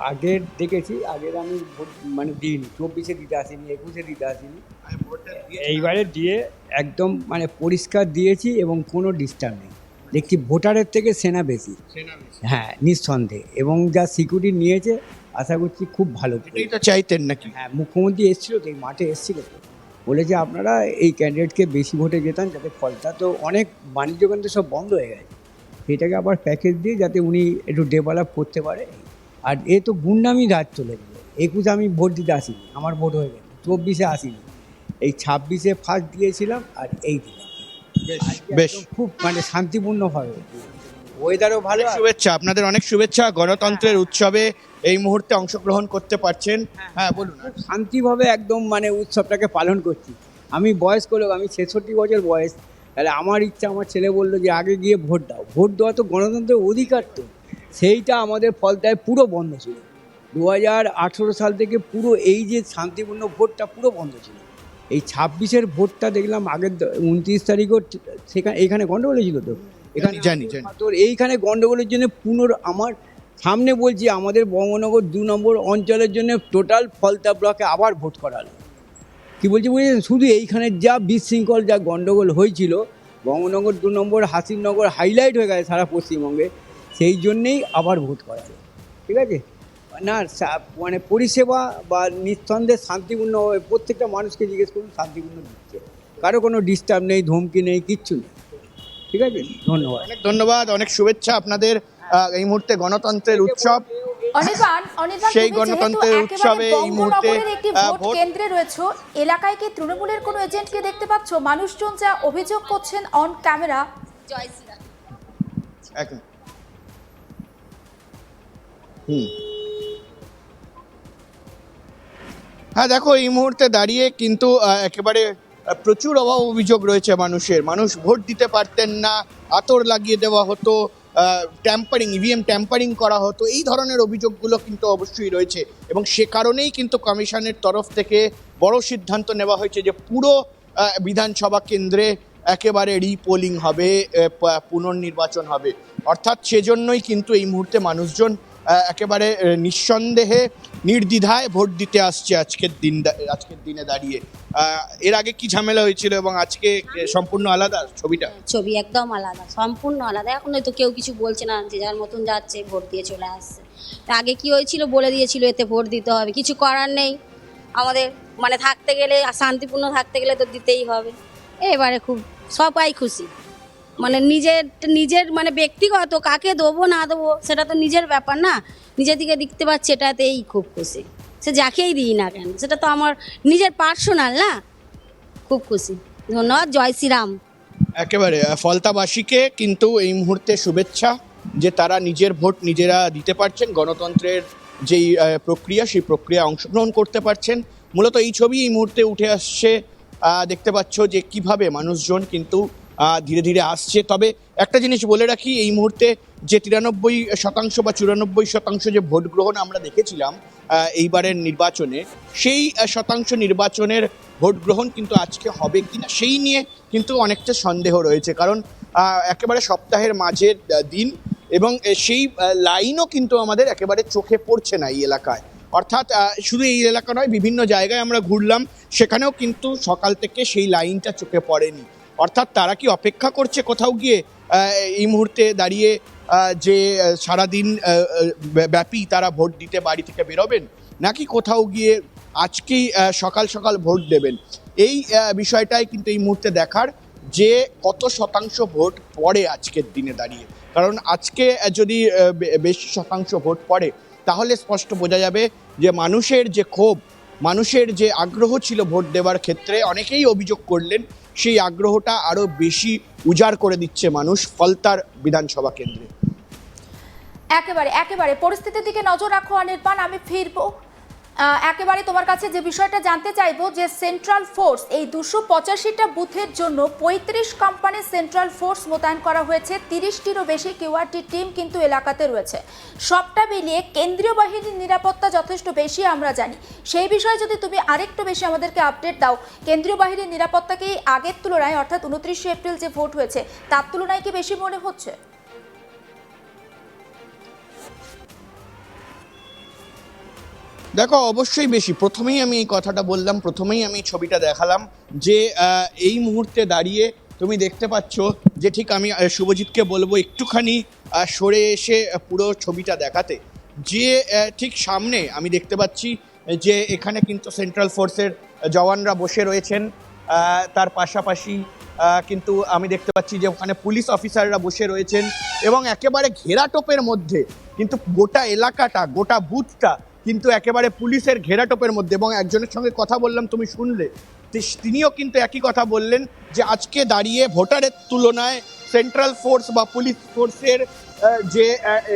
আগের দেখেছি, আগের আমি ভোট মানে দিইনি, 24-এ দিতে আসিনি, 21-এ দিতে আসিনি। এইবারে দিয়ে একদম মানে পরিষ্কার দিয়েছি এবং কোনো ডিস্টার্ব নেই। দেখছি ভোটারের থেকে সেনা বেশি। হ্যাঁ, নিঃসন্দেহে, এবং যা সিকিউরিটি নিয়েছে আশা করছি খুব ভালো। এটাই তো চাইতেন নাকি? হ্যাঁ, মুখ্যমন্ত্রী এসেছিলো তো, এই মাঠে এসেছিলো তো, বলেছে আপনারা এই ক্যান্ডিডেটকে বেশি ভোটে জেতান, যাতে ফলটা তো অনেক বাণিজ্য কেন্দ্র সব বন্ধ হয়ে গেছে, সেটাকে আবার প্যাকেজ দিয়ে যাতে উনি একটু ডেভেলপ করতে পারে। আর এ তো গুন্ডামি রাজ চলে গেলো। 21-এ আমি ভোট দিতে আসিনি, আমার ভোট হয়ে গেল। 24-এ আসিনি, এই 26-এ ফার্স্ট দিয়েছিলাম, আর এই দিলাম। বেশ, খুব মানে শান্তিপূর্ণভাবে, ওয়েদারও ভালো। শুভেচ্ছা আপনাদের, অনেক শুভেচ্ছা। গণতন্ত্রের উৎসবে এই মুহূর্তে অংশগ্রহণ করতে পারছেন। হ্যাঁ বলুন। শান্তিভাবে একদম মানে উৎসবটাকে পালন করছি। আমি বয়স্ক লোক, আমি 66 বছর বয়স। তাহলে আমার ইচ্ছা, আমার ছেলে বললো যে আগে গিয়ে ভোট দাও। ভোট দেওয়া তো গণতন্ত্রের অধিকার, তো সেইটা আমাদের ফলতায় পুরো বন্ধ ছিল। 2018 সাল থেকে পুরো এই যে শান্তিপূর্ণ ভোটটা পুরো বন্ধ ছিল। এই 26-এর ভোটটা দেখলাম আগের 29 তারিখও সেখানে, এখানে গন্ডগোল হয়েছিল তো, এখানে জানি। তোর এইখানে গন্ডগোলের জন্য আমার সামনে বলছি, আমাদের বঙ্গনগর 2 নম্বর অঞ্চলের জন্য টোটাল ফলতা ব্লকে আবার ভোট করালো। কী বলছি বুঝলেন, শুধু এইখানে যা বিশৃঙ্খল, যা গন্ডগোল হয়েছিল, বঙ্গনগর 2 নম্বর হাসিননগর হাইলাইট হয়ে গেছে সারা পশ্চিমবঙ্গে, সেই জন্যেই আবার ভোট করালো। ঠিক আছে না, মানে পরিষেবা বা নিঃসন্দেহে শান্তিপূর্ণভাবে প্রত্যেকটা মানুষকে জিজ্ঞেস করুন, শান্তিপূর্ণ দিচ্ছে, কারো কোনো ডিস্টার্ব নেই, ধমকি নেই, কিচ্ছু নেই। ঠিক আছে, ধন্যবাদ। অনেক ধন্যবাদ, অনেক শুভেচ্ছা আপনাদের। এই মুহূর্তে গণতন্ত্রের উৎসব, সেই গণতন্ত্রের উৎসবে এই মুহূর্তে একটি ভোট কেন্দ্রে রয়েছে। এলাকায় কি তৃণমূলের কোনো এজেন্টকে দেখতে পাচ্ছ? মানুষজন যা অভিযোগ করছেন অন ক্যামেরা। জয় শ্রীরাম। হ্যাঁ দেখো, এই মুহূর্তে দাঁড়িয়ে কিন্তু একেবারে প্রচুর অভিযোগ রয়েছে মানুষের। মানুষ ভোট দিতে পারতেন না, আতর লাগিয়ে দেওয়া হতো, ট্যাম্পারিং, ইভিএম ট্যাম্পারিং করা হতো, এই ধরনের অভিযোগগুলো কিন্তু অবশ্যই রয়েছে। এবং সে কারণেই কিন্তু কমিশনের তরফ থেকে বড় সিদ্ধান্ত নেওয়া হয়েছে যে পুরো বিধানসভা কেন্দ্রে একেবারে রিপোলিং হবে, পুনর্নির্বাচন হবে। অর্থাৎ সেজন্যই কিন্তু এই মুহূর্তে মানুষজন একেবারে নিঃসন্দেহে নির্দ্বিধায় ভোট দিতে আসছে আজকের দিনে দাঁড়িয়ে। এর আগে কি ঝামেলা হয়েছিল এবং আজকে সম্পূর্ণ আলাদা ছবিটা? ছবি একদম আলাদা, সম্পূর্ণ আলাদা। এখন তো কেউ কিছু বলছে না, যে যার মতন যাচ্ছে, ভোট দিয়ে চলে আসছে। আগে কি হয়েছিল, বলে দিয়েছিল এতে ভোট দিতে হবে, কিছু করার নেই। আমাদের মানে থাকতে গেলে, শান্তিপূর্ণ থাকতে গেলে তো দিতেই হবে। এবারে খুব সবাই খুশি, মানে নিজের মানে ব্যক্তিগত কাকে দেবো না দেবো সেটা তো নিজের ব্যাপার না, নিজের দিকে দেখতে পাচ্ছি, এটাতেই খুব খুশি। সে যাকেই দিই না কেন, সেটা তো আমার নিজের পার্সোনাল না, খুব খুশি। ধন্যবাদ, জয় শ্রীরাম। একেবারে ফলতাবাসীকে কিন্তু এই মুহূর্তে শুভেচ্ছা যে তারা নিজের ভোট নিজেরা দিতে পারছেন, গণতন্ত্রের যেই প্রক্রিয়া, সেই প্রক্রিয়া অংশগ্রহণ করতে পারছেন। মূলত এই ছবি এই মুহূর্তে উঠে আসছে। দেখতে পাচ্ছ যে কিভাবে মানুষজন কিন্তু ধীরে ধীরে আসছে। তবে একটা জিনিস বলে রাখি, এই মুহূর্তে যে 93% বা 94% যে ভোট গ্রহণ আমরা দেখেছিলাম এইবারের নির্বাচনে, সেই শতাংশ নির্বাচনের ভোট গ্রহণ কিন্তু আজকে হবে কিনা সেই নিয়ে কিন্তু অনেকটা সন্দেহ রয়েছে। কারণ একেবারে সপ্তাহের মাঝের দিন, এবং সেই লাইনও কিন্তু আমাদের একেবারে চোখে পড়ছে না এই এলাকায়। অর্থাৎ শুধু এই এলাকা নয়, বিভিন্ন জায়গায় আমরা ঘুরলাম, সেখানেও কিন্তু সকাল থেকে সেই লাইনটা চোখে পড়েনি। অর্থাৎ তারা কি অপেক্ষা করছে কোথাও গিয়ে এই মুহূর্তে দাঁড়িয়ে যে সারাদিন ব্যাপী তারা ভোট দিতে বাড়ি থেকে বেরোবেন, নাকি কোথাও গিয়ে আজকেই সকাল সকাল ভোট দেবেন? এই বিষয়টাই কিন্তু এই মুহূর্তে দেখার, যে কত শতাংশ ভোট পড়ে আজকের দিনে দাঁড়িয়ে। কারণ আজকে যদি বেশি শতাংশ ভোট পড়ে, তাহলে স্পষ্ট বোঝা যাবে যে মানুষের যে ক্ষোভ, মানুষের যে আগ্রহ ছিল ভোট দেওয়ার ক্ষেত্রে, অনেকেই অভিযোগ করলেন, সেই আগ্রহটা আরও বেশি উজাড় করে দিচ্ছে মানুষ ফলতার বিধানসভা কেন্দ্রে। একেবারে পরিস্থিতির দিকে নজর রাখো অনির্বাণ, আমি ফিরবো একেবারে তোমার কাছে। যে বিষয়টা জানতে চাইবো, যে সেন্ট্রাল ফোর্স এই 285টা বুথের জন্য 35 কোম্পানির সেন্ট্রাল ফোর্স মোতায়েন করা হয়েছে, 30টিরও বেশি কিউআরটি টিম কিন্তু এলাকাতে রয়েছে। সবটা মিলিয়ে কেন্দ্রীয় বাহিনীর নিরাপত্তা যথেষ্ট বেশি আমরা জানি। সেই বিষয়ে যদি তুমি আরেকটু বেশি আমাদেরকে আপডেট দাও, কেন্দ্রীয় বাহিনীর নিরাপত্তা কি আগের তুলনায়, অর্থাৎ 29শে এপ্রিল যে ভোট হয়েছে তার তুলনায় কি বেশি মনে হচ্ছে? দেখো অবশ্যই বেশি। প্রথমেই আমি এই কথাটা বললাম, প্রথমেই আমি ছবিটা দেখালাম যে এই মুহূর্তে দাঁড়িয়ে তুমি দেখতে পাচ্ছ যে ঠিক আমি শুভজিৎকে বলবো একটুখানি সরে এসে পুরো ছবিটা দেখাতে, যে ঠিক সামনে আমি দেখতে পাচ্ছি যে এখানে কিন্তু সেন্ট্রাল ফোর্সের জওয়ানরা বসে রয়েছেন, তার পাশাপাশি কিন্তু আমি দেখতে পাচ্ছি যে ওখানে পুলিশ অফিসাররা বসে রয়েছেন এবং একেবারে ঘেরাটোপের মধ্যে কিন্তু গোটা এলাকাটা, গোটা বুথটা কিন্তু একেবারে পুলিশের ঘেরাটোপের মধ্যে। এবং একজনের সঙ্গে কথা বললাম, তুমি শুনলে, তিনিও কিন্তু একই কথা বললেন যে আজকে দাঁড়িয়ে ভোটারের তুলনায় সেন্ট্রাল ফোর্স বা পুলিশ ফোর্সের যে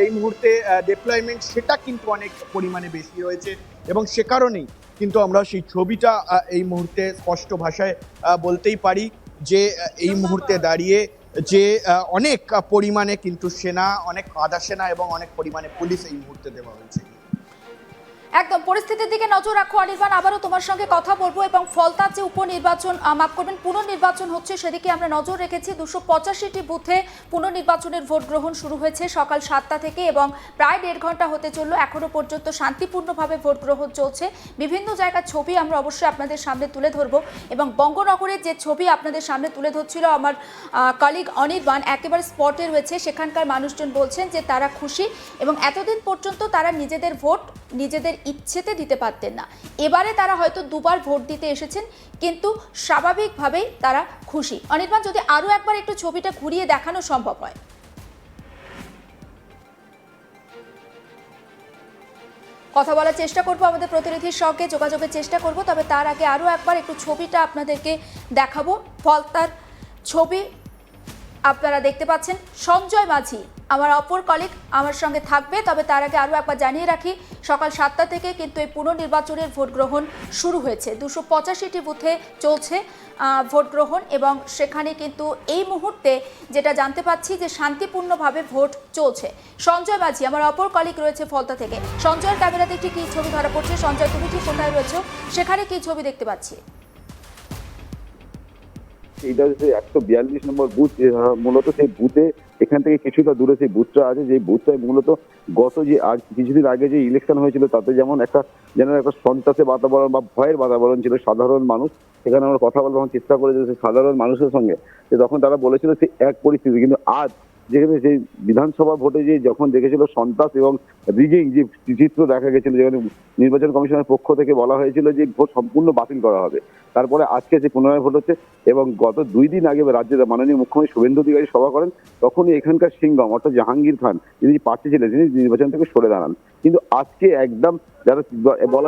এই মুহূর্তে ডিপ্লয়মেন্ট সেটা কিন্তু অনেক পরিমাণে বেশি রয়েছে এবং সে কারণেই কিন্তু আমরা সেই ছবিটা এই মুহূর্তে স্পষ্ট ভাষায় বলতেই পারি যে এই মুহূর্তে দাঁড়িয়ে যে অনেক পরিমাণে কিন্তু সেনা, অনেক আধা সেনা এবং অনেক পরিমাণে পুলিশ এই মুহূর্তে দেওয়া হয়েছে। একদম পরিস্থিতির দিকে নজর রাখো অনির্বাণ, আবারও তোমার সঙ্গে কথা বলবো এবং ফলতার যে উপনির্বাচন, মাফ করবেন, পুনর্নির্বাচন হচ্ছে সেদিকে আমরা নজর রেখেছি। 285টি বুথে পুনর্নির্বাচনের ভোট গ্রহণ শুরু হয়েছে সকাল 7টা থেকে এবং প্রায় 1.5 ঘন্টা হতে চললো। এখনো পর্যন্ত শান্তিপূর্ণভাবে ভোট গ্রহণ চলছে। বিভিন্ন জায়গার ছবি আমরা অবশ্যই আপনাদের সামনে তুলে ধরবো এবং বঙ্গনগরের যে ছবি আপনাদের সামনে তুলে ধরছিল আমার কলিগ অনির্বাণ, একেবারে স্পটে রয়েছে। সেখানকার মানুষজন বলছেন যে তারা খুশি এবং এতদিন পর্যন্ত তারা নিজেদের ভোট নিজেদের ইচ্ছেতে দিতে পারতেন না, এবারে তারা হয়তো দুবার ভোট দিতে এসেছেন কিন্তু স্বাভাবিকভাবেই তারা খুশি। অনির্বাণ, যদি আরো একবার একটু ছবিটা ঘুরিয়ে দেখানো সম্ভব হয়। কথা বলার চেষ্টা করব, আমাদের প্রতিনিধির সঙ্গে যোগাযোগের চেষ্টা করব, তবে তার আগে আরো একবার একটু ছবিটা আপনাদেরকে দেখাবো। ফলতার ছবি আপনারা দেখতে পাচ্ছেন। সঞ্জয় মাঝি আমার অপর কলিগ আমার সঙ্গে থাকবে, তবে তার আগে আরও একবার জানিয়ে রাখি সকাল 7টা থেকে কিন্তু এই পুনর্নির্বাচনের ভোট গ্রহণ শুরু হয়েছে। 285টি বুথে চলছে ভোট গ্রহণ এবং সেখানে কিন্তু এই মুহূর্তে যেটা জানতে পাচ্ছি যে শান্তিপূর্ণভাবে ভোট চলছে। সঞ্জয় মাঝি আমার অপর কলিগ রয়েছে ফলতা থেকে। সঞ্জয়ের ক্যামেরাতে ঠিক কী ছবি ধরা পড়ছে? সঞ্জয়, তুমি ঠিক কোথায় রয়েছো, সেখানে কী ছবি দেখতে পাচ্ছি? এইটা হচ্ছে 142 নম্বর বুথ, মূলত সেই বুথে এখান থেকে কিছুটা দূরে সেই বুথটা আছে, যে বুথটায় মূলত গত যে কিছুদিন আগে যে ইলেকশন হয়েছিল তাতে যেমন একটা সন্ত্রাসের বাতাবরণ বা ভয়ের বাতাবরণ ছিল সাধারণ মানুষ। সেখানে আমরা কথা বলার চেষ্টা করেছি সাধারণ মানুষের সঙ্গে, যে তখন তারা বলেছিল সেই এক পরিস্থিতি। কিন্তু আজ যেখানে সেই বিধানসভা ভোটে যে যখন দেখেছিল সন্ত্রাস এবং রিগিং যে চিত্র দেখা গেছিল, যেখানে নির্বাচন কমিশনের পক্ষ থেকে বলা হয়েছিল যে ভোট সম্পূর্ণ বাতিল করা হবে, তারপরে আজকে যে পুনরায় ভোট হচ্ছে এবং গত 2 দিন আগে রাজ্যের মাননীয় মুখ্যমন্ত্রী শুভেন্দু অধিকারী সভা করেন, তখনই এখানকার সিংহম অর্থাৎ জাহাঙ্গীর খান যিনি প্রার্থী ছিলেন তিনি নির্বাচন থেকে সরে দাঁড়ান। কিন্তু আজকে একদম যারা বলা